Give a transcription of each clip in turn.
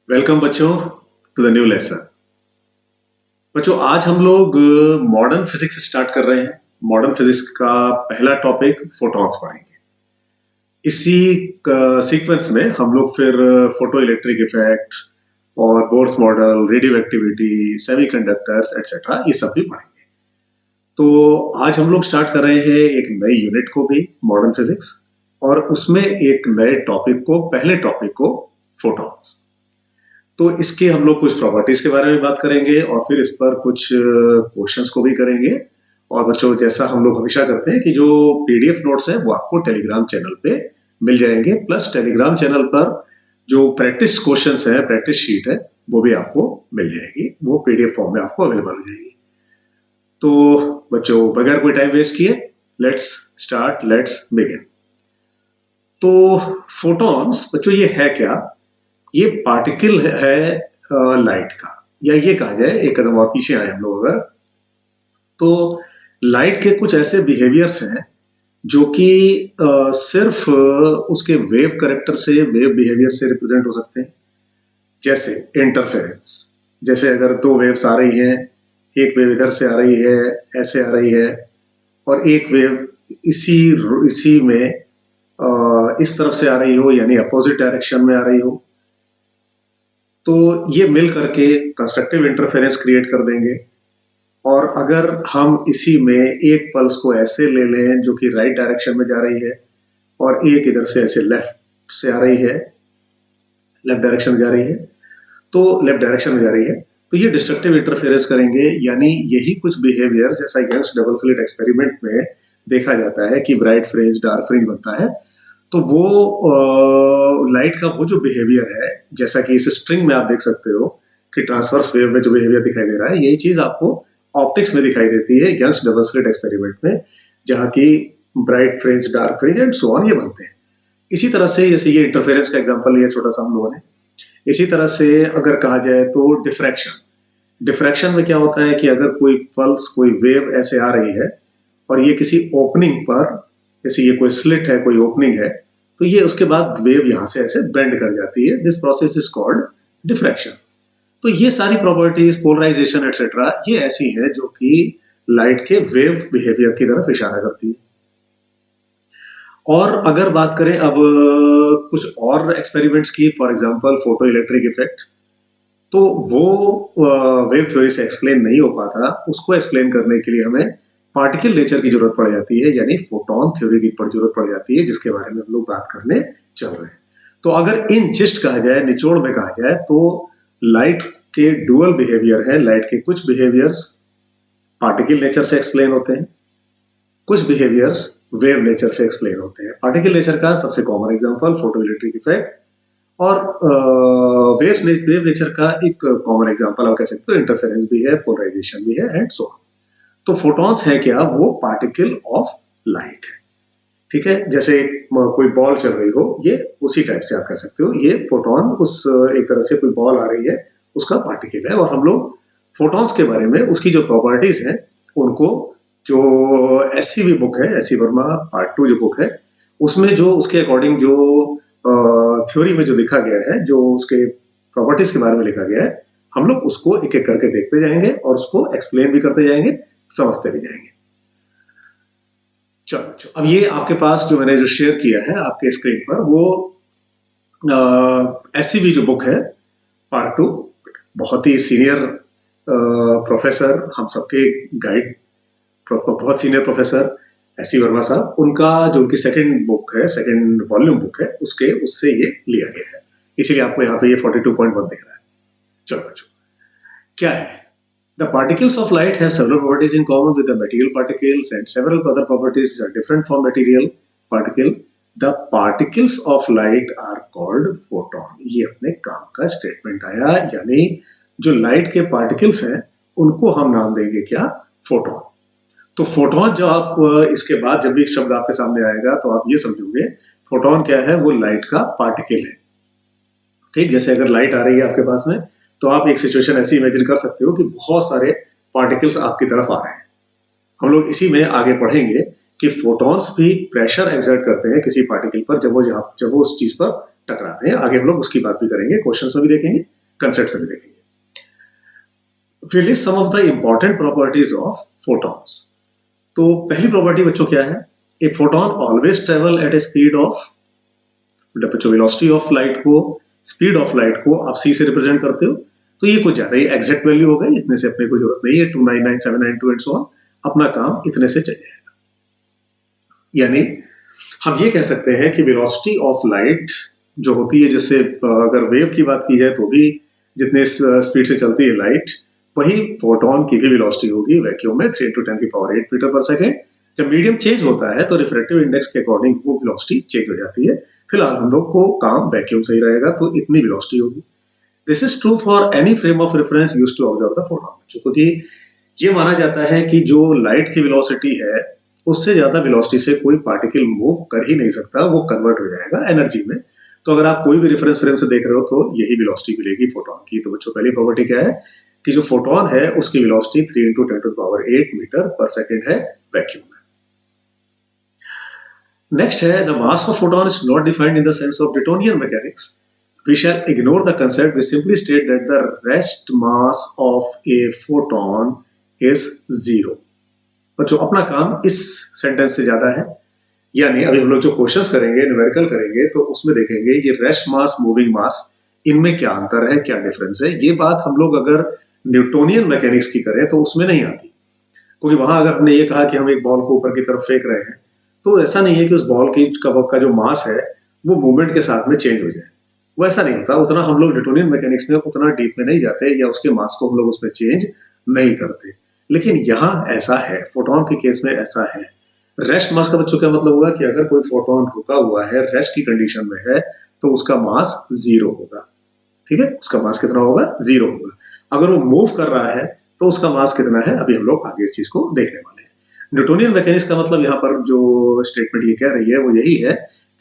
Welcome बच्चों to the new lesson. बच्चों आज हम लोग मॉडर्न फिजिक्स स्टार्ट कर रहे हैं। मॉडर्न फिजिक्स का पहला टॉपिक फोटॉन्स पढ़ेंगे। इसी सीक्वेंस में हम लोग फिर फोटो इलेक्ट्रिक इफेक्ट और Bohr's model, radio activity, semiconductors etcetera ये सब भी पढ़ेंगे। तो आज हम लोग स्टार्ट कर रहे हैं एक नई यूनिट को भी, मॉडर्न फिजिक्स, और उसमें एक नए टॉपिक को, पहले टॉपिक को फोटॉन्स। तो इसके हम लोग कुछ प्रॉपर्टीज के बारे में बात करेंगे और फिर इस पर कुछ क्वेश्चंस को भी करेंगे। और बच्चों जैसा हम लोग हमेशा करते हैं कि जो पीडीएफ नोट्स हैं वो आपको टेलीग्राम चैनल पे मिल जाएंगे, प्लस टेलीग्राम चैनल पर जो प्रैक्टिस क्वेश्चंस है, प्रैक्टिस शीट है, वो भी आपको मिल जाएगी, वो पीडीएफ फॉर्म में आपको अवेलेबल हो जाएगी। तो बच्चों बगैर कोई टाइम वेस्ट किए लेट्स स्टार्ट, लेट्स बिगिन। तो फोटॉन्स बच्चों ये है क्या? ये पार्टिकल है लाइट का, या ये कहा जाए एक कदम और पीछे आए हम लोग अगर, तो लाइट के कुछ ऐसे बिहेवियर्स हैं जो कि सिर्फ उसके वेव करेक्टर से, वेव बिहेवियर से रिप्रेजेंट हो सकते हैं। जैसे इंटरफेरेंस, जैसे अगर दो वेव्स आ रही हैं, एक वेव इधर से आ रही है, ऐसे आ रही है, और एक वेव इसी इसी में इस तरफ से आ रही हो, यानी अपोजिट डायरेक्शन में आ रही हो, तो ये मिल करके कंस्ट्रक्टिव इंटरफेरेंस क्रिएट कर देंगे। और अगर हम इसी में एक पल्स को ऐसे ले लें जो कि राइट डायरेक्शन में जा रही है, और एक इधर से ऐसे लेफ्ट से आ रही है, लेफ्ट डायरेक्शन में जा रही है, तो लेफ्ट डायरेक्शन में जा रही है, तो ये डिस्ट्रक्टिव इंटरफेरेंस करेंगे। यानी यही कुछ बिहेवियर जैसा यंग्स डबल स्लिट एक्सपेरिमेंट में देखा जाता है कि ब्राइट फ्रिंज, डार्क फ्रिंज बनता है, तो वो लाइट का वो जो बिहेवियर है, जैसा कि इस स्ट्रिंग में आप देख सकते हो कि ट्रांसवर्स वेव में जो बिहेवियर दिखाई दे रहा है, यही चीज आपको ऑप्टिक्स में दिखाई देती है यंग्स डबल स्लिट एक्सपेरिमेंट में, जहां की bright fringe, dark fringe and so on ये बनते हैं। इसी तरह से जैसे ये इंटरफेरेंस का एग्जांपल लिया छोटा सा हम लोगों ने, इसी तरह से अगर कहा जाए तो डिफ्रैक्शन। डिफ्रैक्शन में क्या होता है कि अगर कोई पल्स, कोई वेव ऐसे आ रही है और ये किसी ओपनिंग पर, जैसे ये कोई स्लिट है, कोई ओपनिंग है, तो ये उसके बाद वेव यहां से ऐसे बेंड कर जाती है। This process is called diffraction. तो ये सारी प्रॉपर्टीज, पोलराइजेशन एटसेट्रा, ये ऐसी है जो कि लाइट के वेव बिहेवियर की तरफ इशारा करती है। और अगर बात करें अब कुछ और एक्सपेरिमेंट्स की, for example photo electric effect, तो वो वेव थ्योरी से एक्सप्लेन नहीं हो पाता। उसको एक्सप्लेन करने के लिए हमें पार्टिकल नेचर की जरूरत पड़ जाती है, यानी फोटोन थ्योरी की जरूरत पड़ जाती है, जिसके बारे में हम लोग बात करने चल रहे हैं। तो अगर इन जिस्ट कहा जाए, निचोड़ में कहा जाए, तो लाइट के डुअल बिहेवियर है। लाइट के कुछ बिहेवियर्स पार्टिकल नेचर से एक्सप्लेन होते हैं, कुछ बिहेवियर्स वेव नेचर से एक्सप्लेन होते हैं। पार्टिकल नेचर का सबसे common example photo electric effect, और वेव नेचर का एक कॉमन एग्जांपल आप कह सकते हो इंटरफेरेंस भी है, पोलराइजेशन भी है, एंड सो ऑन। तो फोटॉन्स है क्या? वो पार्टिकल ऑफ लाइट है। ठीक है, जैसे कोई बॉल चल रही हो, ये उसी टाइप से आप कह सकते हो, ये फोटोन उस एक तरह से कोई बॉल आ रही है, उसका पार्टिकल है। और हम लोग फोटॉन्स के बारे में, उसकी जो प्रॉपर्टीज हैं, उनको जो एससीवी बुक है, एससी वर्मा पार्ट 2 जो बुक है, उसमें जो उसके अकॉर्डिंग जो थ्योरी में जो लिखा गया है, जो उसके प्रॉपर्टीज के बारे में लिखा गया है, हम लोग उसको एक एक करके देखते जाएंगे और उसको एक्सप्लेन भी करते जाएंगे, समझते भी जाएंगे। चलो, अब ये आपके पास जो मैंने जो शेयर किया है आपके स्क्रीन पर, वो एससीवी जो बुक है पार्ट 2, बहुत ही सीनियर प्रोफेसर, हम सबके गाइड, बहुत सीनियर प्रोफेसर एससी वर्मा साहब, उनका जो उनकी सेकंड बुक है, सेकंड वॉल्यूम बुक है, उससे ये लिया गया है, इसीलिए आपको यहाँ पे ये 42.1 दिख रहा है। चलो बच्चों, क्या है? The particles of light have several properties in common with the material particles and several other properties which are different from material particle. The particles of light are called photon. ये अपने काम का स्टेटमेंट आया, यानी जो light के particles हैं उनको हम नाम देंगे क्या? फोटोन। तो फोटोन जब आप इसके बाद जब भी शब्द आपके सामने आएगा तो आप ये समझोगे फोटोन क्या है? वो लाइट का पार्टिकल है। ठीक, जैसे अगर लाइट आ रही है आपके पास में, तो आप एक सिचुएशन ऐसी इमेजिन कर सकते हो कि बहुत सारे पार्टिकल्स आपकी तरफ आ रहे हैं। हम लोग इसी में आगे पढ़ेंगे कि फोटॉन्स भी प्रेशर एक्सर्ट करते हैं किसी पार्टिकल पर, जब वो उस चीज पर टकराते हैं। आगे हम लोग उसकी बात भी करेंगे, क्वेश्चंस में भी देखेंगे, कंसेप्ट में भी देखेंगे। We'll list some of the important properties of photons. तो पहली प्रॉपर्टी बच्चों क्या है? A photon always travel at a speed of, बच्चों वेलोसिटी ऑफ लाइट को, स्पीड ऑफ लाइट को आप c से रिप्रेजेंट करते हो, तो ये कुछ ज्यादा ही एग्जैक्ट वैल्यू हो गई, इतने से अपने को जरूरत नहीं है, 299792 एंड सो ऑन, अपना काम इतने से चल जाएगा। यानी हम ये कह सकते हैं कि वेलोसिटी ऑफ लाइट जो होती है, जिससे अगर वेव की बात की जाए तो भी जितने स्पीड से चलती है लाइट, वही फोटोन की भी वेलोसिटी होगी वैक्यूम में 3 × 10⁸ मीटर पर सेकेंड। जब मीडियम चेंज होता है तो रिफ्रैक्टिव इंडेक्स के अकॉर्डिंग वो वेलोसिटी चेंज हो जाती है। फिलहाल हम लोग को काम वैक्यूम सही रहेगा, तो इतनी वेलोसिटी होगी। This is true for any frame of reference used to observe the photon, क्योंकि ये माना जाता है कि जो लाइट की वेलोसिटी है उससे ज्यादा वेलोसिटी से कोई पार्टिकल मूव कर ही नहीं सकता, वो कन्वर्ट हो जाएगा एनर्जी में। तो अगर आप कोई भी रेफरेंस फ्रेम से देख रहे हो तो यही वेलोसिटी मिलेगी फोटोन की। तो बच्चों पहली प्रॉपर्टी क्या है कि जो फोटोन है उसकी वेलोसिटी 3 × 10⁸ मीटर पर सेकेंड है वैक्यूम में। नेक्स्ट है, the mass of photon is not defined in the sense of Newtonian mechanics. We shall ignore the concept. We simply state that the rest mass of a photon is 0. बच्चों अपना काम इस sentence से ज्यादा है। यानी अभी हम लोग जो क्वेश्चंस करेंगे, न्यूमेरिकल करेंगे, तो उसमें देखेंगे ये रेस्ट मास, मूविंग मास, इनमें क्या अंतर है, क्या डिफरेंस है। ये बात हम लोग अगर न्यूटोनियन मैकेनिक्स की करें तो उसमें नहीं आती, क्योंकि वहां अगर हमने ये कहा कि हम एक बॉल को ऊपर की तरफ फेंक रहे हैं, तो ऐसा नहीं है कि उस बॉल की का जो मास है वो मूवमेंट के साथ में चेंज हो जाए, वैसा नहीं होता। उतना हम लोग न्यूटोनियन मैकेनिक्स में उतना डीप में नहीं जाते, या उसके मास को हम लोग उसमें चेंज नहीं करते। लेकिन यहाँ ऐसा है, फोटोन के केस में ऐसा है। रेस्ट मास का बच्चों क्या मतलब होगा कि अगर कोई फोटोन रुका हुआ है, रेस्ट की कंडीशन में है, तो उसका मास 0 होगा। ठीक है, उसका मास कितना होगा? 0 होगा। अगर वो मूव कर रहा है तो उसका मास कितना है, अभी हम लोग आगे इस चीज को देखने वाले हैं। न्यूटोनियन मैकेनिक्स का मतलब यहाँ पर जो स्टेटमेंट ये कह रही है वो यही है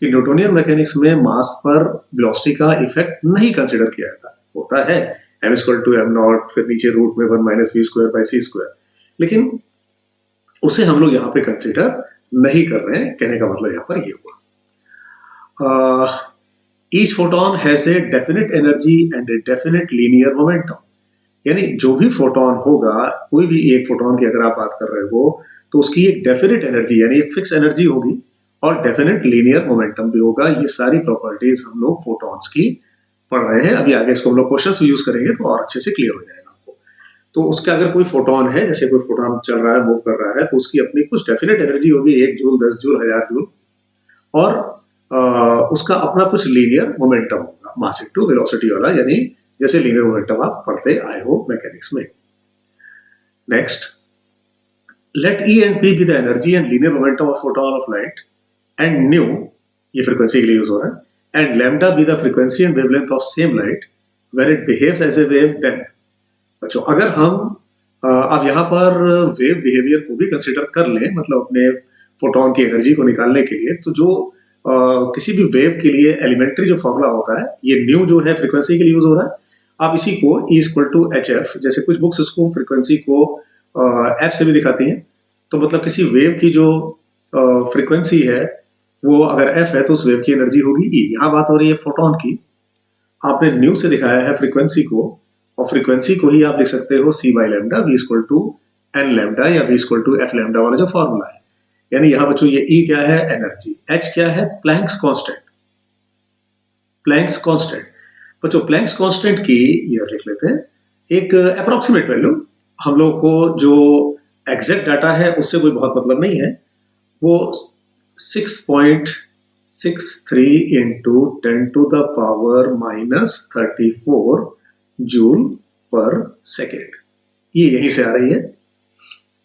कि न्यूटोनियन मैकेनिक्स में मास पर वेलोसिटी का इफेक्ट नहीं कंसीडर किया जाता। होता है m = m0, फिर नीचे रूट में 1 - v²/c², लेकिन उसे हम लोग यहाँ पे कंसीडर नहीं कर रहे हैं। कहने का मतलब यहाँ पर ये हुआ, each photon has a definite energy and A definite linear momentum. यानी जो भी फोटोन होगा, कोई भी एक फोटोन की अगर आप बात कर रहे हो, तो उसकी एक डेफिनिट एनर्जी यानी एक फिक्स एनर्जी होगी और डेफिनेट लीनियर मोमेंटम भी होगा। ये सारी प्रॉपर्टीज हम लोग फोटॉन्स की पढ़ रहे हैं। अभी आगे इसको हम लोग क्वेश्चंस भी यूज करेंगे तो और अच्छे से क्लियर हो जाएगा आपको। तो उसका अगर कोई फोटोन है, जैसे कोई फोटोन चल रहा है, मूव कर रहा है, तो उसकी अपनी कुछ डेफिनेट एनर्जी होगी, 1 जूल, 10 जूल, 1000 जूल, और उसका अपना कुछ लीनियर मोमेंटम होगा, मास इनटू वेलोसिटी वाला, यानी जैसे लीनियर मोमेंटम आप पढ़ते आए हो मैकेनिक्स में। Next, let E and P be the energy and linear momentum of photon of light, and nu, ये फ्रीक्वेंसी के लिए यूज हो रहा है, and lambda be the frequency and wavelength of same light when it behaves as a wave. then बच्चों अगर हम अब यहाँ पर वेव बिहेवियर को भी कंसिडर कर लें, मतलब अपने फोटोन की एनर्जी को निकालने के लिए, तो जो किसी भी वेव के लिए एलिमेंट्री जो फॉर्मूला होता है, ये न्यू जो है फ्रीक्वेंसी के लिए यूज हो रहा है। आप इसी को E = hf, जैसे कुछ बुक्स इसको फ्रीक्वेंसी को एफ से भी दिखाती हैं, तो मतलब किसी वेव की जो फ्रीक्वेंसी है वो अगर एफ है तो उस वेव की एनर्जी होगी ई। यहाँ बात हो रही है फोटोन की, आपने न्यू से दिखाया है फ्रीक्वेंसी को, और फ्रीक्वेंसी को ही आप लिख सकते हो c/λ, v = n λ या v = f λ वाला जो फॉर्मूला है। यानी यहाँ बच्चों ये ई क्या है? एनर्जी। एच क्या है? Planck's constant. प्लैंक्स कांस्टेंट बच्चों, प्लैंक्स कांस्टेंट की ये लिख लेते हैं एक अप्रोक्सीमेट वैल्यू। हम लोग को जो एग्जैक्ट डाटा है उससे कोई बहुत मतलब नहीं है, वो 6.63 × 10⁻⁻34 जूल पर सेकेंड, ये यहीं से आ रही है।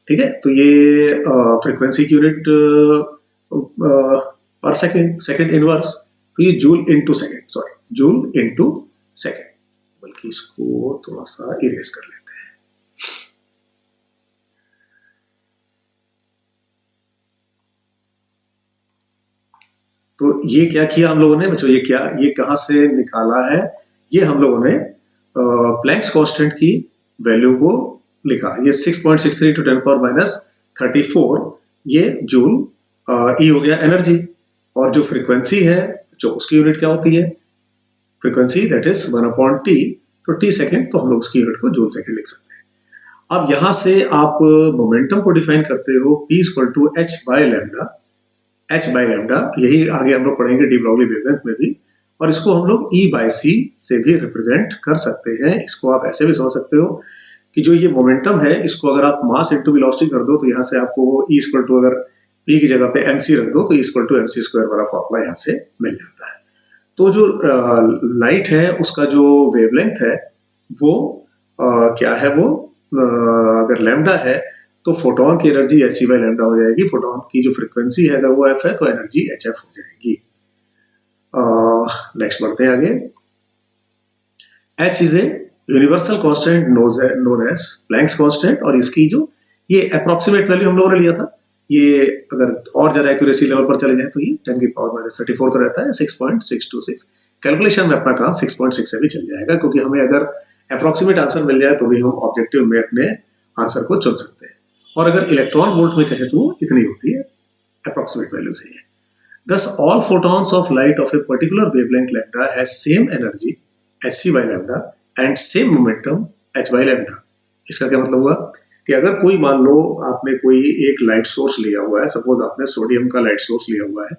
ठीक है, तो ये फ्रीक्वेंसी की यूनिट पर सेकेंड, सेकेंड इनवर्स, तो ये joule into second, sorry joule into second, बल्कि इसको थोड़ा सा इरेज कर लेते हैं। तो ये क्या किया हम लोगों ने बच्चों, ये कहां से निकाला है? ये हम लोगों ने प्लैंक्स कांस्टेंट की वैल्यू को लिखा। ये 6.63 × 10⁻34 ये जूल ई हो गया एनर्जी, और जो फ्रीक्वेंसी है जो उसकी यूनिट क्या होती है? फ्रीक्वेंसी दैट इज 1/t, तो t सेकेंड, तो हम लोग उसकी यूनिट को जूल सेकेंड लिख सकते हैं। अब यहां से आप मोमेंटम को डिफाइन करते हो p equal to h by lambda, h by lambda, यही आगे हम लोग पढ़ेंगे डी ब्रॉगली वेवलेंथ में भी, और इसको हम लोग E बाय C से भी रिप्रेजेंट कर सकते हैं। इसको आप ऐसे भी समझ सकते हो कि जो ये मोमेंटम है, इसको अगर आप मास इंटू वेलोसिटी कर दो, तो यहाँ से आपको E इक्वल टू, अगर P की जगह पे mc रख दो, तो E equal to mc square वाला फॉर्मूला यहाँ से मिल जाता है। तो जो लाइट है उसका जो वेवलेंथ है वो क्या है, वो अगर लैम्डा है तो फोटोन की एनर्जी एच बाय लैम्डा हो जाएगी। फोटोन की जो फ्रीक्वेंसी है अगर वो एफ है तो एनर्जी एच एफ हो जाएगी। नेक्स्ट बढ़ते हैं आगे। H is a universal constant known as Planck's constant, और इसकी जो ये अप्रोक्सीमेट वैल्यू हम लोगों ने लिया था, ये अगर और ज्यादा एक्यूरेसी लेवल पर चले जाए तो ये 10 की पावर -34 तो रहता है 6.626। कैलकुलेशन में अपना काम 6.6 से भी चल जाएगा, क्योंकि हमें अगर अप्रोक्सीमेट आंसर मिल जाए तो भी हम ऑब्जेक्टिव में अपने आंसर को चुन सकते हैं। और अगर इलेक्ट्रॉन वोल्ट में कहे तो इतनी होती है अप्रोक्सीमेट वैल्यू से ही। Thus, all photons of light of a particular wavelength lambda has same energy hc by lambda and same momentum h by lambda। इसका क्या मतलब हुआ कि अगर कोई, मान लो आपने कोई एक लाइट सोर्स लिया हुआ है, सपोज आपने सोडियम का लाइट सोर्स लिया हुआ है,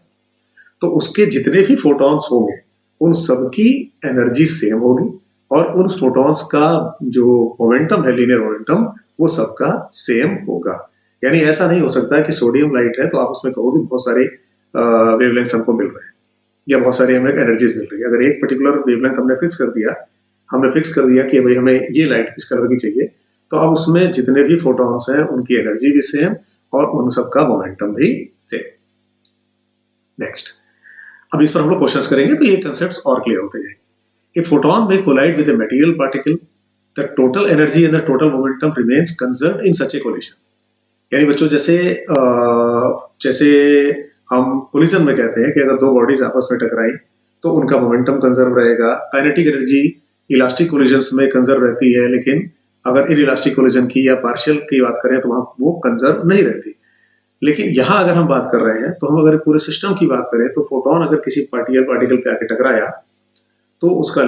तो उसके जितने भी फोटॉन्स होंगे उन सबकी एनर्जी सेम होगी, और उन फोटॉन्स का जो मोमेंटम है, लीनियर मोमेंटम, वो सबका सेम होगा। यानी ऐसा नहीं हो सकता कि सोडियम लाइट है तो आप उसमें कहोगे बहुत सारे वेवलेंथ हमको मिल रहे हैं या बहुत सारी हमें एनर्जीज मिल रही है। अगर एक पर्टिकुलर वेवलेंथ हमने फिक्स कर दिया कि भाई हमें ये लाइट इस कलर की चाहिए, तो अब उसमें जितने भी फोटॉन्स हैं उनकी एनर्जी भी सेम और उन सबका मोमेंटम भी सेम। नेक्स्ट, अब इस पर हम लोग क्वेश्चंस करेंगे तो ये कंसेप्ट्स और क्लियर होते जाएंगे। A photon may collide with a material particle, the total energy and the total momentum remains conserved in such a collision। यानी बच्चों जैसे हम कोलिजन में कहते हैं कि अगर दो बॉडीज आपस में टकराई तो उनका मोमेंटम कंजर्व रहेगा। काइनेटिक एनर्जी इलास्टिक कोलिजन्स में कंजर्व रहती है, लेकिन अगर इलास्टिक कोलिजन की या पार्शियल की बात करें तो वहां वो कंजर्व नहीं रहती। लेकिन यहाँ अगर हम बात कर रहे हैं तो हम अगर पूरे सिस्टम की बात करें तो फोटोन अगर किसी पार्टिकल पे आके टकराया तो उसका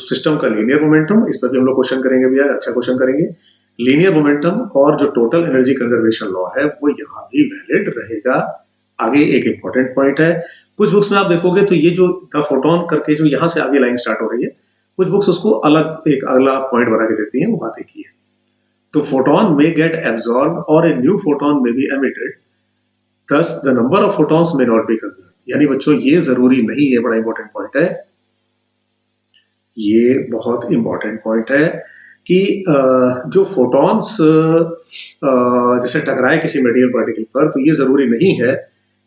सिस्टम का लीनियर मोमेंटम, इस पर भी हम लोग क्वेश्चन करेंगे भैया, अच्छा क्वेश्चन करेंगे। लीनियर मोमेंटम और जो टोटल एनर्जी कंजर्वेशन लॉ है वो यहाँ भी वैलिड रहेगा। आगे एक इंपॉर्टेंट पॉइंट है, कुछ बुक्स में आप देखोगे तो ये जो द फोटोन करके जो यहाँ से आगे लाइन स्टार्ट हो रही है, कुछ बुक्स उसको अलग एक अगला पॉइंट बना के देती हैं, वो बात एक ही है। तो photon may get absorbed or a new photon may be emitted, thus the number of photons may not be conserved। यानी बच्चों ये जरूरी नहीं है, बड़ा इंपॉर्टेंट पॉइंट है, ये बहुत इंपॉर्टेंट पॉइंट है कि जो फोटॉन्स जैसे टकराए किसी मेटेरियल पार्टिकल पर, तो ये जरूरी नहीं है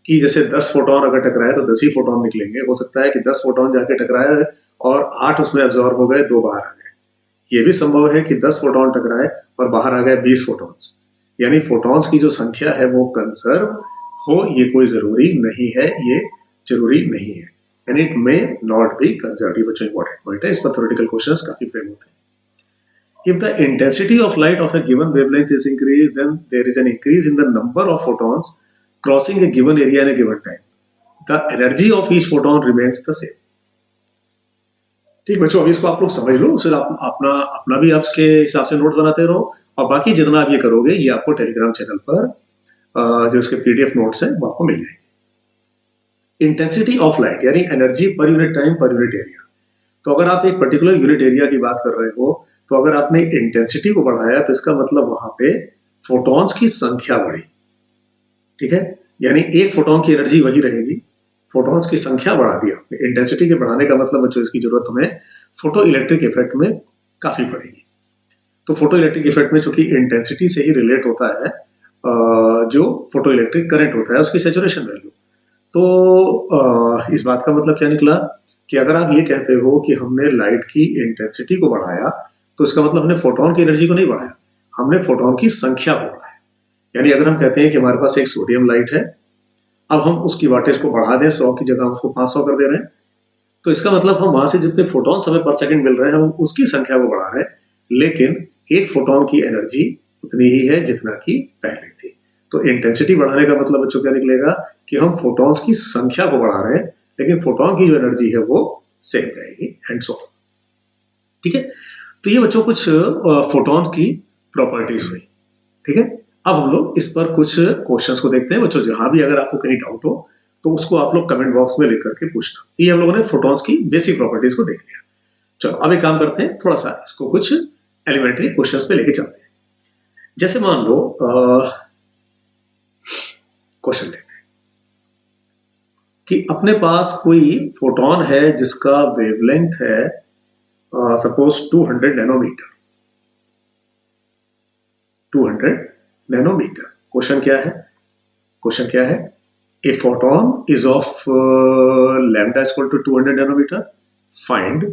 कि जैसे 10 फोटोन अगर टकराए तो 10 ही फोटोन निकलेंगे। हो सकता है कि 10 फोटोन जाके टकराए और 8 उसमें एब्जॉर्ब हो गए, 2 बाहर आ गए। ये भी संभव है कि 10 फोटोन टकराए और बाहर आ गए 20 फोटॉन्स। यानी फोटॉन्स की जो संख्या है वो कंजर्व हो, ये कोई जरूरी नहीं है, ये जरूरी नहीं है। And it may not be conserved। ये बच्चों इंपॉर्टेंट पॉइंट है, इस पर थ्योरेटिकल क्वेश्चंस काफी फ्रेम होते हैं। If the intensity of light of a given wavelength is increased, then there is an increase in the number of photons crossing a given area in a given time। The energy of each photon remains the same। ठीक बच्चों, अभी इसको आप लोग समझ लो, फिर आप अपना भी आपके हिसाब से नोट बनाते रहो, और बाकी जितना आप ये करोगे ये आपको टेलीग्राम चैनल पर जो इसके पीडीएफ नोट्स है वो आपको मिल जाएंगे। इंटेंसिटी ऑफ लाइट यानी energy per unit time per unit area. तो अगर आप एक पर्टिकुलर यूनिट एरिया की बात कर रहे हो, तो अगर आपने इंटेंसिटी को बढ़ाया तो इसका मतलब वहां पे फोटॉन्स की संख्या बढ़ी। ठीक है, यानी एक फोटॉन की एनर्जी वही रहेगी, फोटॉन्स की संख्या बढ़ा दी आपने। इंटेंसिटी के बढ़ाने का मतलब बच्चों इसकी जरूरत हमें फोटो इलेक्ट्रिक इफेक्ट में काफी पड़ेगी। तो फोटो इलेक्ट्रिक इफेक्ट में चूंकि इंटेंसिटी से ही रिलेट होता है जो फोटो इलेक्ट्रिक करंट होता है उसकी सैचुरेशन वैल्यू। तो इस बात का मतलब क्या निकला कि अगर आप ये कहते हो कि हमने लाइट की इंटेंसिटी को बढ़ाया, तो इसका मतलब हमने फोटोन की एनर्जी को नहीं बढ़ाया, हमने फोटोन की संख्या को बढ़ाया। यानी अगर हम कहते हैं कि हमारे पास एक सोडियम लाइट है, अब हम उसकी वाटेज को बढ़ा दें, 100 की जगह हम उसको 500 कर दे रहे हैं, तो इसका मतलब हम वहां से जितने फोटॉन्स हमें पर सेकंड मिल रहे हैं हम उसकी संख्या को बढ़ा रहे हैं, लेकिन एक फोटोन की एनर्जी उतनी ही है जितना की पहले थी। तो इंटेंसिटी बढ़ाने का मतलब बच्चों क्या निकलेगा कि हम फोटॉन्स की संख्या को बढ़ा रहे हैं, लेकिन फोटोन की जो एनर्जी है वो सेम रहेगी एंड सो ऑन। ठीक है, तो ये बच्चों कुछ फोटॉन की प्रॉपर्टीज हुई। ठीक है, अब हम लोग इस पर कुछ क्वेश्चंस को देखते हैं बच्चों। जहां भी अगर आपको कहीं डाउट हो तो उसको आप लोग कमेंट बॉक्स में लिख करके पूछना। ये हम लोगों ने फोटॉन्स की बेसिक प्रॉपर्टीज को देख लिया। चलो अब एक काम करते हैं, थोड़ा सा इसको कुछ एलिमेंट्री क्वेश्चंस पे लेके चलते हैं। जैसे मान लो क्वेश्चन लेते हैं कि अपने पास कोई फोटोन है जिसका वेवलेंथ है सपोज 200 नैनोमीटर। 200 नैनोमीटर। क्वेश्चन क्या है? क्वेश्चन क्या है? A photon is of lambda equal to 200 nanometre. Find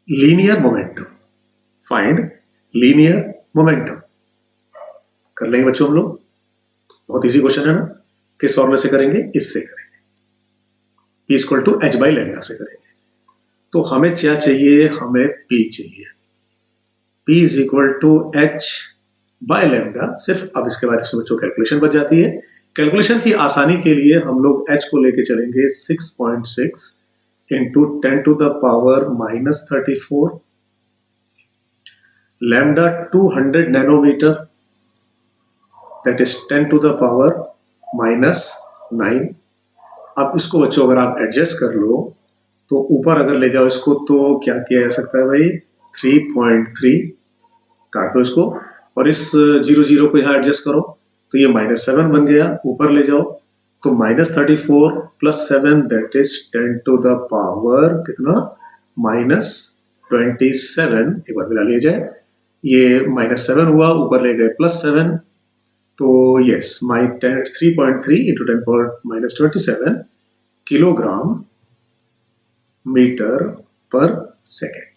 linear momentum. Find linear momentum. कर लेंगे बच्चों हम लोग, बहुत इजी क्वेश्चन है ना। किस फॉर्मूले से करेंगे? इससे करेंगे, P equal to H by lambda से करेंगे। तो हमें क्या चाहिए? हमें P चाहिए। P is equal to H by lambda. सिर्फ अब इसके बाद इसमें बच्चों कैलकुलेशन बच जाती है। कैलकुलेशन की आसानी के लिए हम लोग h को लेके चलेंगे 6.6 into 10 to the power minus 34, lambda 200 nanometre, that is 10 to the power minus 9। अब इसको बच्चों अगर आप एडजस्ट कर लो तो ऊपर अगर ले जाओ इसको तो क्या किया जा सकता है भाई? 3.3 काट दो इसको, और इस 0 को यहाँ एडजस्ट करो तो ये -7 बन गया। ऊपर ले जाओ तो -34 plus 7 that is 10 to the power कितना? -27। एक बार मिला लिया जाए, ये -7 हुआ, ऊपर ले गए +7, तो yes 3.3 into 10 power -27 kilogram metre per second.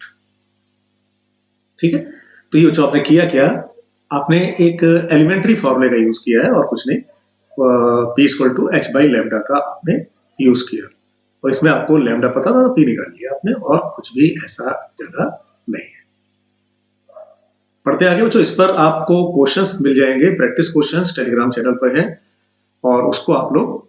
ठीक है, तो ये जो आपने किया क्या? आपने एक एलिमेंट्री फॉर्मूले का यूज किया है और कुछ नहीं। P equal to H by lambda का आपने यूज किया, और इसमें आपको लैम्डा पता था तो P निकाल लिया आपने, और कुछ भी ऐसा ज्यादा नहीं है। पढ़ते आगे बच्चों। इस पर आपको क्वेश्चंस मिल जाएंगे, प्रैक्टिस क्वेश्चंस टेलीग्राम चैनल पर हैं, और उसको आप लोग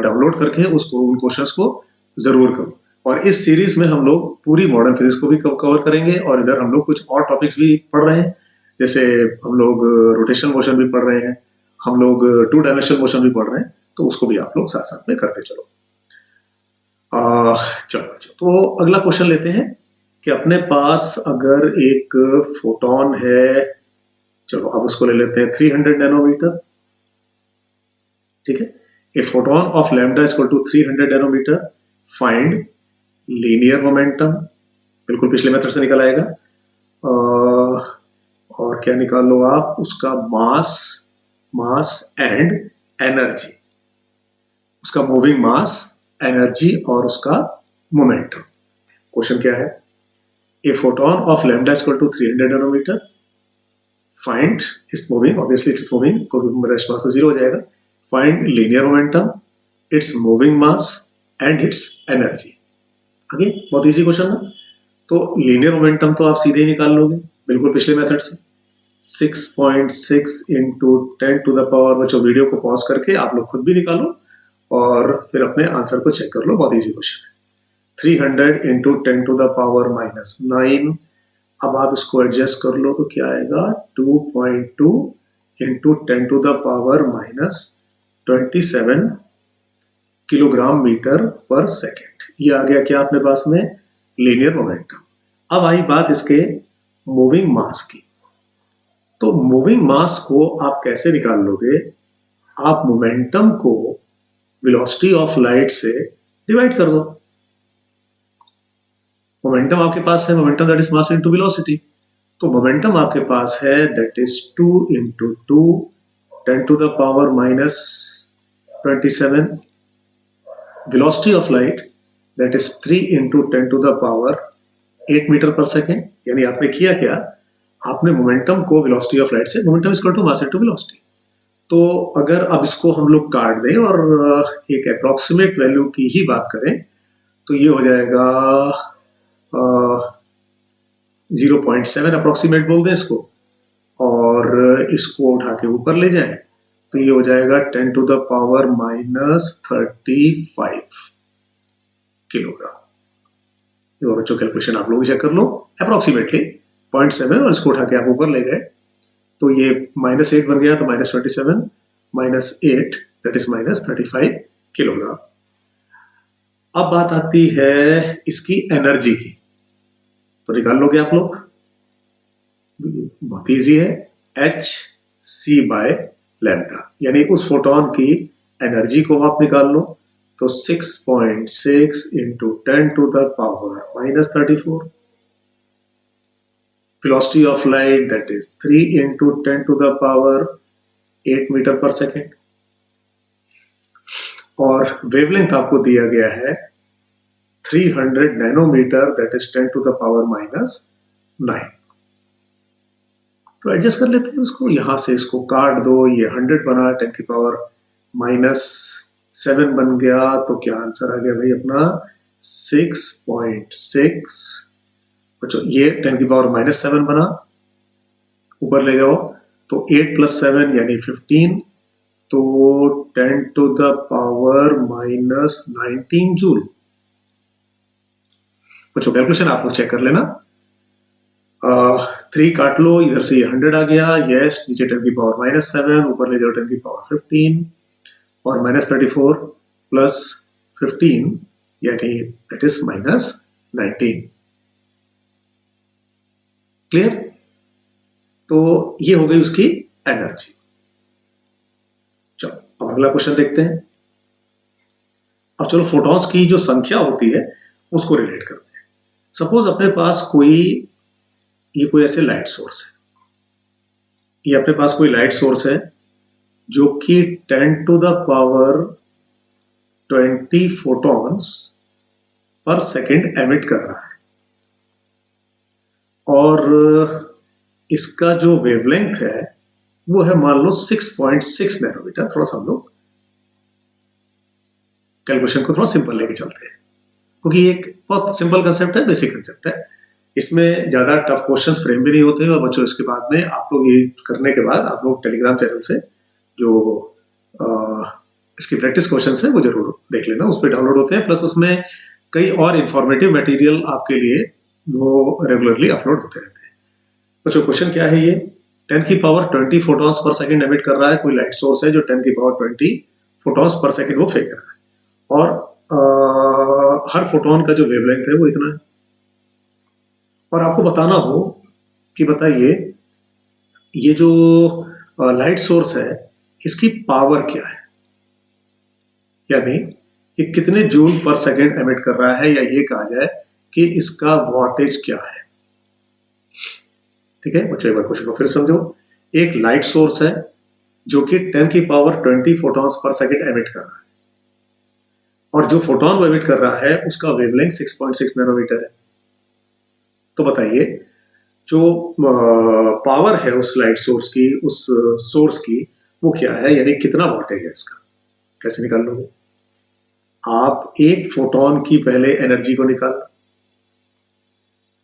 डाउनलोड करके उसको उन क्वेश्चंस को जरूर करो। और इस सीरीज में हम लोग पूरी मॉडर्न फिजिक्स को भी कवर करेंगे, और इधर हम लोग कुछ और टॉपिक्स भी पढ़ रहे हैं। जैसे हम लोग रोटेशन मोशन भी पढ़ रहे हैं, हम लोग 2 डायमेंशनल मोशन भी पढ़ रहे हैं, तो उसको भी आप लोग साथ साथ में करते चलो। चलो बच्चों, तो अगला क्वेश्चन लेते हैं कि अपने पास अगर एक फोटोन है, चलो अब उसको ले लेते हैं 300 नैनोमीटर। ठीक है, a photon of lambda equal to 300 nanometre. Find linear momentum. बिल्कुल पिछले मेथड से निकल आएगा। और क्या निकाल लो आप? उसका मास एंड एनर्जी, उसका मूविंग मास, एनर्जी और उसका मोमेंटम। क्वेश्चन क्या है? A photon of lambda equal to 300 nanometre. Find its moving, obviously it's moving, rest mass 0 हो जाएगा। Find linear momentum, its moving mass and its energy. आगे बहुत easy question है। तो लीनियर मोमेंटम तो आप सीधे ही निकाल लोगे, बिल्कुल पिछले मेथड से। 6.6 इंटू 10 टू द पावर, बच्चों वीडियो को पॉज करके आप लोग खुद भी निकालो और फिर अपने आंसर को चेक कर लो, बहुत इजी क्वेश्चन है। 300 इंटू 10 टू द पावर -9। अब आप इसको एडजस्ट कर लो तो क्या आएगा? 2.2 into 10 to the power -27 kilogram metre per second. ये आ गया क्या अपने पास में? Linear momentum. अब आई बात इसके मूविंग मास की। तो मूविंग मास को आप कैसे निकाल लोगे? आप मोमेंटम को वेलोसिटी ऑफ लाइट से डिवाइड कर दो। मोमेंटम आपके पास है, momentum that is mass into velocity. तो मोमेंटम आपके पास है that is 2 into 2 10 to the power -27। Velocity of light that is 3 into 10 to the power 8 metre per second. यानी आपने किया क्या? आपने मोमेंटम को वेलोसिटी ऑफ लाइट से, momentum equal to mass into velocity. तो अगर अब इसको हम लोग काट दें और एक अप्रोक्सीमेट वैल्यू की ही बात करें तो ये हो जाएगा 0.7 अप्रोक्सीमेट बोल दें इसको, और इसको उठा के ऊपर ले जाएं तो ये हो जाएगा 10 टू द पावर -35। किलोग्राम। ये बच्चों कैलकुलेशन आप लोग चेक कर लो, अप्रोक्सीमेटली 0.7 और इसको उठा के आप ऊपर ले गए तो ये -8 बन गया, तो -27 -8 दैट इज -35 किलोग्राम। अब बात आती है इसकी एनर्जी की, तो निकाल लोगे आप लोग, बहुत इजी है, hc/λ, यानी उस फोटोन की एनर्जी को आप निकाल लो, तो 6.6 into 10 to the power -34, velocity of light that is 3 into 10 to the power 8 metre per second, और वेवलेंथ आपको दिया गया है 300 nanometre that is 10 to the power -9। तो एडजस्ट कर लेते हैं उसको, यहां से इसको काट दो, ये 100 बना, 10 की पावर -7 बन गया, तो क्या आंसर आ गया भाई अपना 6.6। बच्चों ये 10 की पावर -7 बना, ऊपर ले जाओ तो 8 + 7 यानी 15, तो 10 to the power -19 जूल। बच्चों कैलकुलेशन आप लोग चेक कर लेना, 3 काट लो, इधर से ये 100 आ गया, यस, नीचे 10 की पावर -7, ऊपर ले जाओ 10 की पावर 15 और -34 + 15 यानी दैट इज -19। क्लियर? तो ये हो गई उसकी एनर्जी। चलो अब अगला क्वेश्चन देखते हैं। अब चलो फोटॉन्स की जो संख्या होती है उसको रिलेट करते हैं। सपोज अपने पास कोई ऐसे लाइट सोर्स है, ये अपने पास कोई लाइट सोर्स है जो कि 10 to the power 20 photons per second emit कर रहा है, और इसका जो वेवलेंथ है वो है मान लो 6.6 नैनोमीटर। थोड़ा सा हम लोग कैलकुलेशन को थोड़ा सिंपल लेके चलते हैं, क्योंकि एक बहुत सिंपल कंसेप्ट है, बेसिक कंसेप्ट है, इसमें ज्यादा टफ क्वेश्चंस फ्रेम भी नहीं होते हैं। और बच्चों इसके बाद में आप लोग ये करने के बाद आप लोग टेलीग्राम चैनल से जो इसकी प्रैक्टिस क्वेश्चंस है वो जरूर देख लेना, उस पर डाउनलोड होते हैं, प्लस उसमें कई और इंफॉर्मेटिव मटेरियल आपके लिए वो रेगुलरली अपलोड होते रहते हैं। बच्चों क्वेश्चन क्या है, ये 10 की power 20 photons per second emit कर रहा है, कोई लाइट सोर्स है जो 10 की पावर 20 फोटॉन्स पर सेकंड वो फेंक रहा है, और हर फोटोन का जो वेवलेंथ है वो इतना है, और आपको बताना हो कि बताइए ये जो लाइट सोर्स है इसकी पावर क्या है, यानी ये कितने जूल पर सेकेंड एमिट कर रहा है, या ये कहा जाए कि इसका वॉटेज क्या है। ठीक है बच्चों, एक बार क्वेश्चन को फिर समझो। एक लाइट सोर्स है जो कि 10 की power 20 photons per second emit कर रहा है, और जो फोटोन वो एमिट कर रहा है उसका वेवलेंथ 6.6 नैनोमीटर है। तो बताइए जो पावर है उस लाइट सोर्स की, उस सोर्स की, वो क्या है, यानी कितना वॉटेज है इसका। कैसे निकाल लोगे आप? एक फोटोन की पहले एनर्जी को निकाल लो,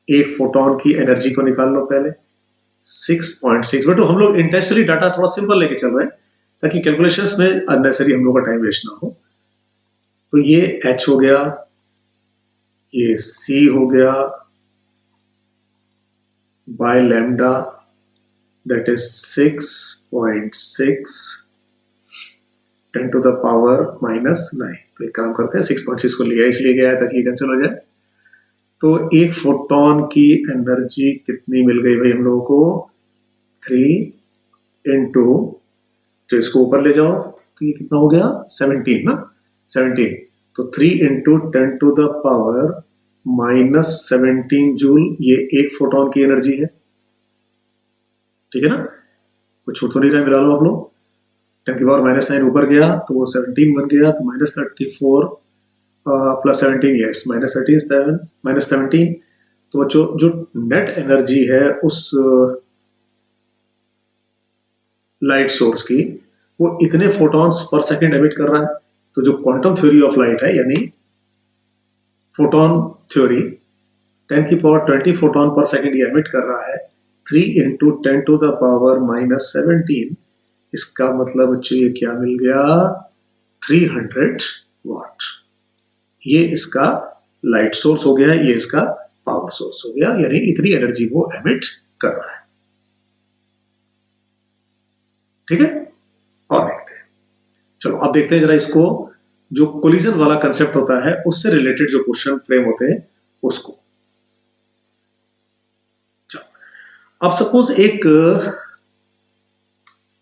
एक फोटोन की एनर्जी को निकाल लो पहले 6.6। बट हम लोग इंटेंशनली डाटा थोड़ा सिंपल लेके चल रहे हैं ताकि कैलकुलेशंस में अननेसेसरी हम लोग का टाइम वेस्ट ना हो। तो ये H हो गया, ये C हो गया by lambda that is 6.6 10 to the power -9। तो एक काम करते हैं, 6.6 को लिया इसलिए गया है ताकि ये कैंसिल हो जाए। तो एक फोटोन की एनर्जी कितनी मिल गई भाई हम लोगों को, 3 इंटू, तो इसको ऊपर ले जाओ तो ये कितना हो गया 17 ना, 17। तो 3 into 10 to the power -17 joule, ये एक फोटोन की एनर्जी है। ठीक है ना, कुछ छूट तो नहीं रहा, मिला लो आप लोग। 10 की पावर -9 ऊपर गया तो वो 17 बन गया, तो -34 प्लस 17, यस -17। तो बच्चों जो नेट एनर्जी है उस लाइट सोर्स की, वो इतने फोटॉन्स पर सेकेंड एमिट कर रहा है। तो जो क्वांटम थ्योरी ऑफ लाइट है, यानी फोटोन थ्योरी, 10 की पावर 20 फोटोन पर सेकेंड ये एमिट कर रहा है, 3 इंटू 10 to the power -17। इसका मतलब बच्चों ये क्या मिल गया, 300 वाट। ये इसका लाइट सोर्स हो गया, ये इसका पावर सोर्स हो गया, यानी इतनी एनर्जी वो एमिट कर रहा है। ठीक है, और देखते हैं। चलो अब देखते हैं जरा इसको, जो कोलिजन वाला कंसेप्ट होता है उससे रिलेटेड जो क्वेश्चन फ्रेम होते हैं उसको। चलो अब सपोज एक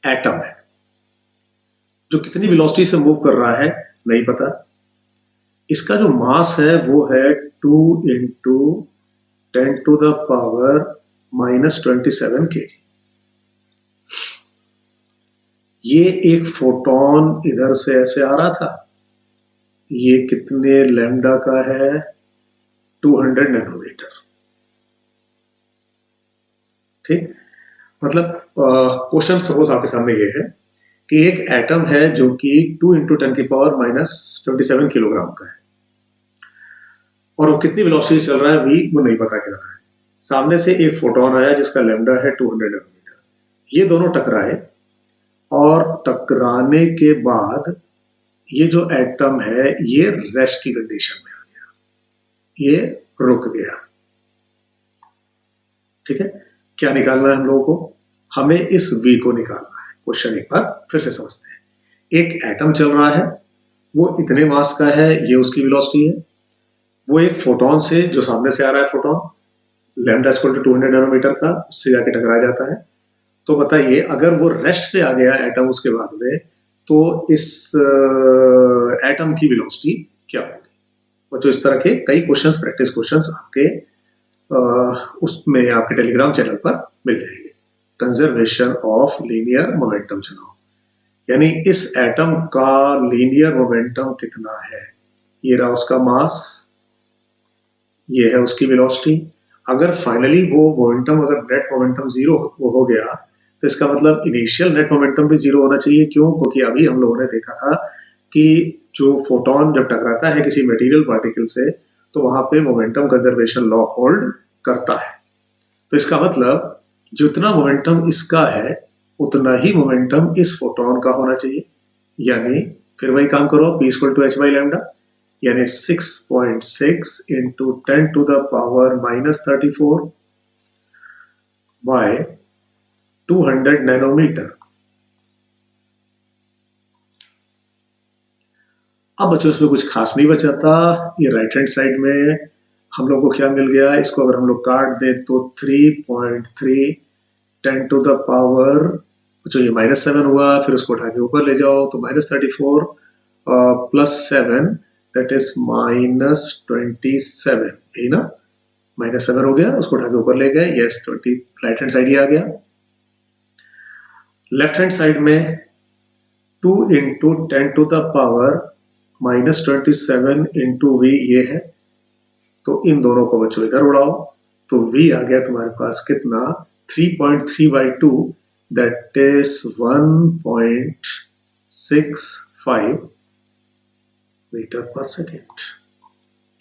एटम है जो कितनी वेलोसिटी से मूव कर रहा है नहीं पता, इसका जो मास है वो है 2 into 10 to the power -27 kg। ये एक फोटोन इधर से ऐसे आ रहा था, ये कितने लैम्डा का है, 200 नैनोमीटर। ठीक, मतलब क्वेश्चन सपोज आपके सामने ये है कि एक एटम है जो कि 2 इंटू 10 की पावर -27 किलोग्राम का है, और वो कितनी वेलोसिटी चल रहा है वी वो नहीं पता कितना है। सामने से एक फोटोन आया जिसका लैम्डा है 200 नैनोमीटर, ये दोनों टकराए और टकराने के बाद ये जो एटम है ये रेस्ट की कंडीशन में आ गया, ये रुक गया। ठीक है, क्या निकालना है हम लोगों को, हमें इस v को निकालना है। क्वेश्चन एक बार फिर से समझते हैं। एक एटम चल रहा है, वो इतने मास का है, ये उसकी वेलोसिटी है। वो एक फोटोन से, जो सामने से आ रहा है photon, lambda equal to 200 nanometre का, उससे जाके टकरा जाता है। तो बताइए अगर वो रेस्ट पे आ गया एटम उसके बाद में, तो इस एटम की वेलोसिटी क्या होगी। बच्चों इस तरह के कई क्वेश्चंस, प्रैक्टिस क्वेश्चंस आपके उसमें आपके टेलीग्राम चैनल पर मिल जाएंगे। कंजर्वेशन ऑफ लीनियर मोमेंटम चलाओ, यानी इस एटम का लीनियर मोमेंटम कितना है, ये रहा उसका मास, ये है उसकी वेलोसिटी। अगर फाइनली वो मोमेंटम, अगर नेट मोमेंटम जीरो हो गया, तो इसका मतलब इनिशियल नेट मोमेंटम भी जीरो होना चाहिए। क्यों? क्योंकि अभी हम लोगों ने देखा था कि जो फोटोन जब टकराता है किसी मटेरियल पार्टिकल से, तो वहां पे मोमेंटम कंजर्वेशन लॉ होल्ड करता है। तो इसका मतलब जितना मोमेंटम इसका है उतना ही मोमेंटम इस फोटोन का होना चाहिए, यानी फिर वही काम करो, p equal to h by lambda, यानी 6.6 into 10 to the power -34 by 200 nanometre. अब बच्चों इसमें कुछ खास नहीं बचा था। ये राइट हैंड साइड में हम लोग को क्या मिल गया, इसको अगर हम लोग काट दें तो 3.3 10 टू द पावर, जो ये -7 हुआ, फिर उसको उठा के ऊपर ले जाओ तो -34 प्लस 7 दैट इज -27, यही ना, -7 हो गया, उसको उठा के ऊपर ले गए, यस 20 राइट हैंड साइड ही आ गया। लेफ्ट हैंड साइड में 2 into 10 to the power -27 into v ये है, तो इन दोनों को बच्चों इधर उड़ाओ, तो v आ गया तुम्हारे पास कितना, 3.3/2 that is 1.65 metre per second,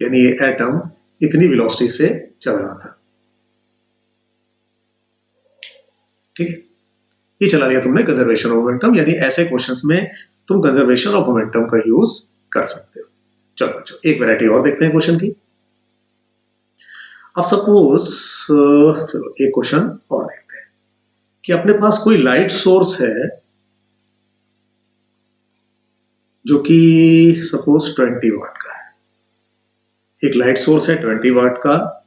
यानी ये एटम इतनी वेलोसिटी से चल रहा था। ठीक है, ये चला लिया तुमने कंजर्वेशन ऑफ मोमेंटम, यानी ऐसे क्वेश्चंस में तुम कंजर्वेशन ऑफ मोमेंटम का यूज कर सकते हो। चलो बच्चों एक वैरायटी और देखते हैं क्वेश्चन की। अब सपोज चलो एक क्वेश्चन और देखते हैं कि अपने पास कोई लाइट सोर्स है जो कि सपोज 20 वाट का है। एक लाइट सोर्स है 20 वाट का,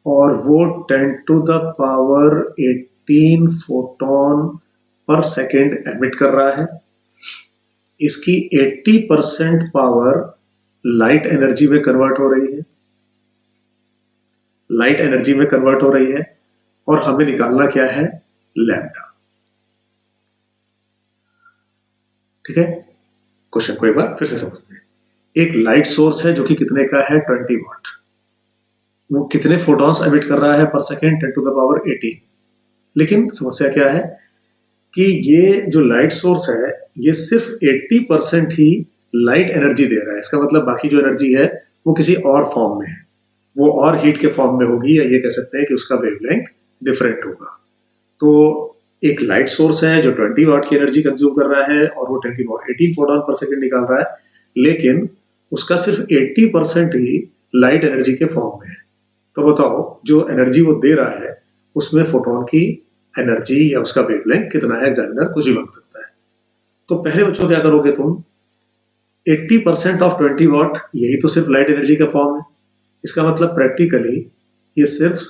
और वो 10 टू द पावर 18 फोटोन पर सेकेंड एमिट कर रहा है। इसकी 80% पावर लाइट एनर्जी में कन्वर्ट हो रही है, लाइट एनर्जी में कन्वर्ट हो रही है, और हमें निकालना क्या है, लैम्डा। ठीक है, क्वेश्चन को एक बार फिर से समझते हैं। एक लाइट सोर्स है जो कि कितने का है, 20 वाट, वो कितने फोटॉन्स एमिट कर रहा है पर सेकेंड, 10 टू द पावर 18। लेकिन समस्या क्या है कि ये जो लाइट सोर्स है ये सिर्फ 80% ही लाइट एनर्जी दे रहा है। इसका मतलब बाकी जो एनर्जी है वो किसी और फॉर्म में है, वो और हीट के फॉर्म में होगी, या ये कह सकते हैं कि उसका वेवलेंथ डिफरेंट होगा। तो एक लाइट सोर्स है जो 20 वाट की एनर्जी कंज्यूम कर रहा है और वो 10 की पावर 18 फोटॉन पर सेकेंड निकाल रहा है, लेकिन उसका सिर्फ 80% ही लाइट एनर्जी के फॉर्म में है। तो बताओ जो एनर्जी वो दे रहा है उसमें फोटोन की एनर्जी या उसका वेवलेंथ कितना है, एग्जामिनर कुछ भी मांग सकता है। तो पहले बच्चों क्या करोगे तुम, 80% ऑफ 20 वॉट, यही तो सिर्फ लाइट एनर्जी का फॉर्म है। इसका मतलब प्रैक्टिकली ये सिर्फ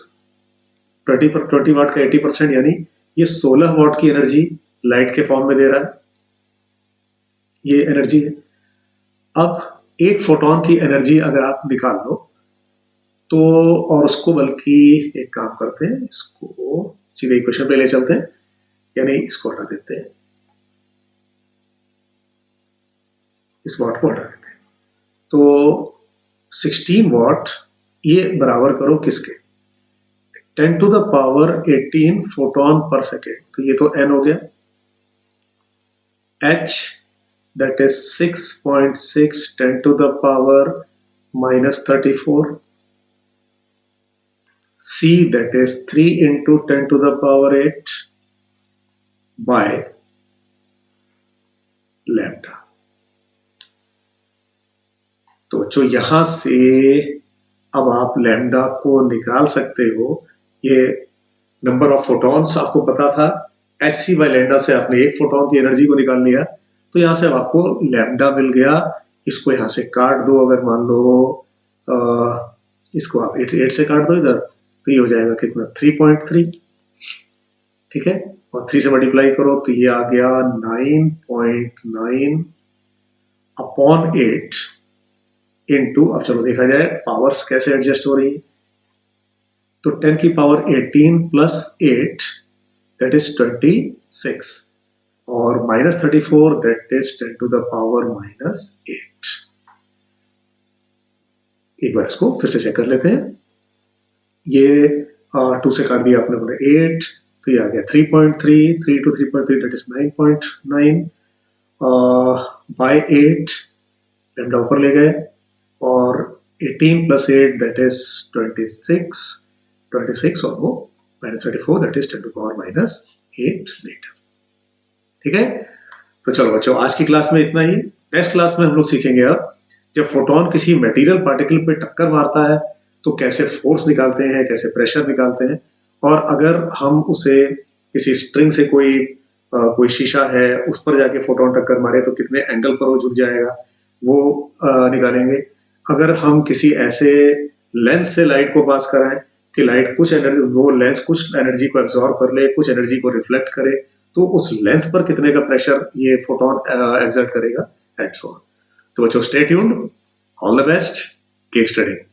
20 वाट का 80% यानी ये 16 वॉट की एनर्जी लाइट के फॉर्म में दे रहा है, ये एनर्जी है। अब एक फोटोन की एनर्जी अगर आप निकाल लो तो, और उसको बल्कि एक काम करते हैं, इसको सीधे इक्वेशन पे ले चलते हैं, यानी इसको हटा देते हैं, इस वॉट को हटा देते हैं। तो 16 वॉट ये बराबर करो किसके, 10 टू द पावर 18 फोटोन पर सेकेंड। तो ये तो n हो गया, h that is 6.6 10 to the power minus 34, c that is 3 into 10 to the power 8 by lambda। तो जो यहां से अब आप लैम्डा को निकाल सकते हो, ये नंबर ऑफ फोटॉन्स आपको पता था, hc बाय लैम्डा से आपने एक फोटोन की एनर्जी को निकाल लिया, तो यहां से अब आपको लैम्डा मिल गया। इसको यहां से काट दो, अगर मान लो इसको आप 8 से काट दो इधर, तो ये हो जाएगा कितना 3.3, ठीक है, और 3 से मल्टीप्लाई करो तो ये आ गया 9.9 अपॉन 8 इनटू, अब चलो देखा जाए पावर्स कैसे एडजस्ट हो रही है। तो 10 की पावर 18 प्लस 8 दैट इज 26 और minus 34 that is 10 to the power minus 8। एक बार इसको फिर से चेक कर लेते हैं। ये 2 से काट दिया आपने 8, तो ये आ गया 3.3, 3 to 3.3 that is 9.9 by 8, lambda ऊपर ले गए, और 18 प्लस 8 दैट इज 26 और वो minus 34 that is 10 to power minus 8 metre. ठीक है, तो चलो बच्चों आज की क्लास में इतना ही। नेक्स्ट क्लास में हम लोग सीखेंगे अब जब फोटोन किसी मटेरियल पार्टिकल पे टक्कर मारता है तो कैसे फोर्स निकालते हैं, कैसे प्रेशर निकालते हैं, और अगर हम उसे किसी स्ट्रिंग से कोई शीशा है उस पर जाके फोटोन टक्कर मारे तो कितने एंगल पर वो झुक जाएगा, वो निकालेंगे। अगर हम किसी ऐसे लेंस से लाइट को पास कराएं कि लाइट कुछ एनर्जी, वो लेंस कुछ एनर्जी को एब्जॉर्ब कर ले, कुछ एनर्जी को रिफ्लेक्ट करे, तो उस लेंस पर कितने का प्रेशर ये फोटोन एक्सर्ट करेगा एंड सो ऑन। तो बच्चों stay tuned, all the best, keep studying.